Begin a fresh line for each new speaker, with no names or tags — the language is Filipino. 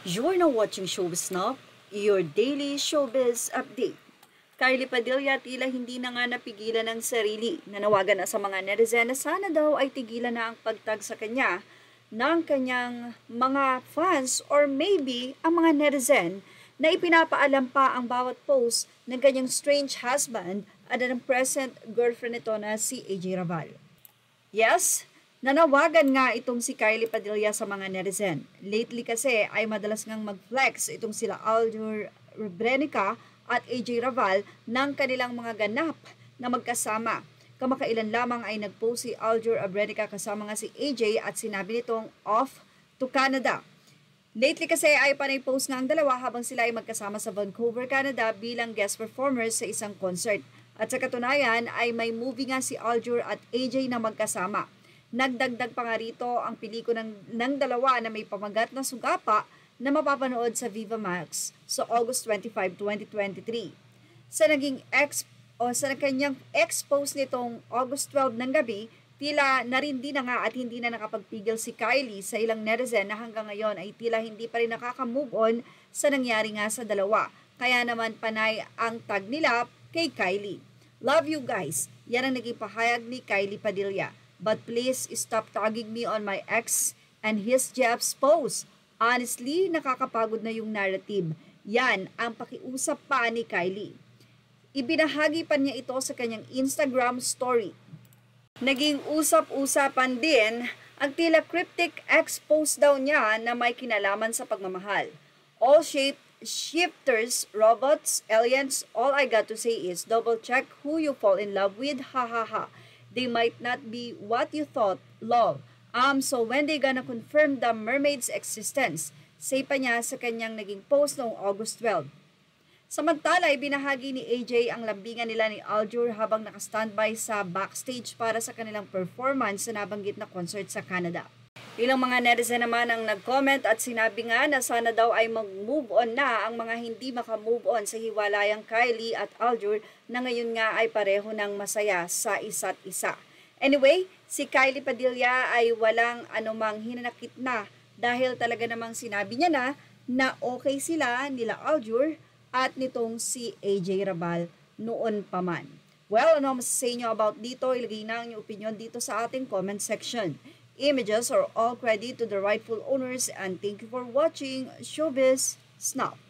You're now watching Showbiz Now, your daily showbiz update. Kylie Padilla tila hindi na nga napigilan ng sarili. Nanawagan na sa mga netizen na sana daw ay tigilan na ang pagtag sa kanya ng kanyang mga fans or maybe ang mga netizen na ipinapaalam pa ang bawat post ng kanyang strange husband at ang present girlfriend nito na si AJ Rabal. Yes, nanawagan nga itong si Kylie Padilla sa mga netizen. Lately kasi ay madalas ngang mag-flex itong sila Aljur Rebrenica at AJ Rabal ng kanilang mga ganap na magkasama. Kamakailan lamang ay nag-post si Aljur Rebrenica kasama nga si AJ at sinabi nitong off to Canada. Lately kasi ay panay post nga ang dalawa habang sila ay magkasama sa Vancouver, Canada bilang guest performers sa isang concert. At sa katunayan ay may movie nga si Aljur at AJ na magkasama. Nagdagdag pa nga rito ang pelikula ng dalawa na may pamagat na sugapa na mapapanood sa Viva Max sa August 25, 2023. Sa kanyang expose nitong August 12 ng gabi, tila narindi na nga at hindi na nakapagpigil si Kylie sa ilang netizen na hanggang ngayon ay tila hindi pa rin nakaka-move on sa nangyari nga sa dalawa. Kaya naman panay ang tag nila kay Kylie. Love you guys. Yan ang naging pahayag ni Kylie Padilla. But please stop tagging me on my ex and his Jeff's post. Honestly, nakakapagod na yung narrative. Yan ang pakiusap pa ni Kylie. Ibinahagi pa niya ito sa kanyang Instagram story. Naging usap-usapan din ang tila cryptic ex-post daw niya na may kinalaman sa pagmamahal. All shifters, robots, aliens, all I got to say is double check who you fall in love with, ha ha ha. They might not be what you thought, love. So when they gonna confirm the mermaid's existence? Say pa niya sa kanyang naging post noong August 12. Samantala, ibinahagi ni AJ ang lambingan nila ni Aljur habang naka-standby sa backstage para sa kanilang performance sa nabanggit na concert sa Canada. Ilang mga netizen naman ang nag-comment at sinabi nga na sana daw ay mag-move on na ang mga hindi maka-move on sa hiwalayang Kylie at Aljur na ngayon nga ay pareho ng masaya sa isa't isa. Anyway, si Kylie Padilla ay walang anumang hinanakit na dahil talaga namang sinabi niya na okay sila nila Aljur at nitong si AJ Rabal noon pa man. Well, ano masasabi niyo about dito? Ilagay na ang inyong opinion dito sa ating comment section. Images are all credit to the rightful owners and thank you for watching Showbiz Snap.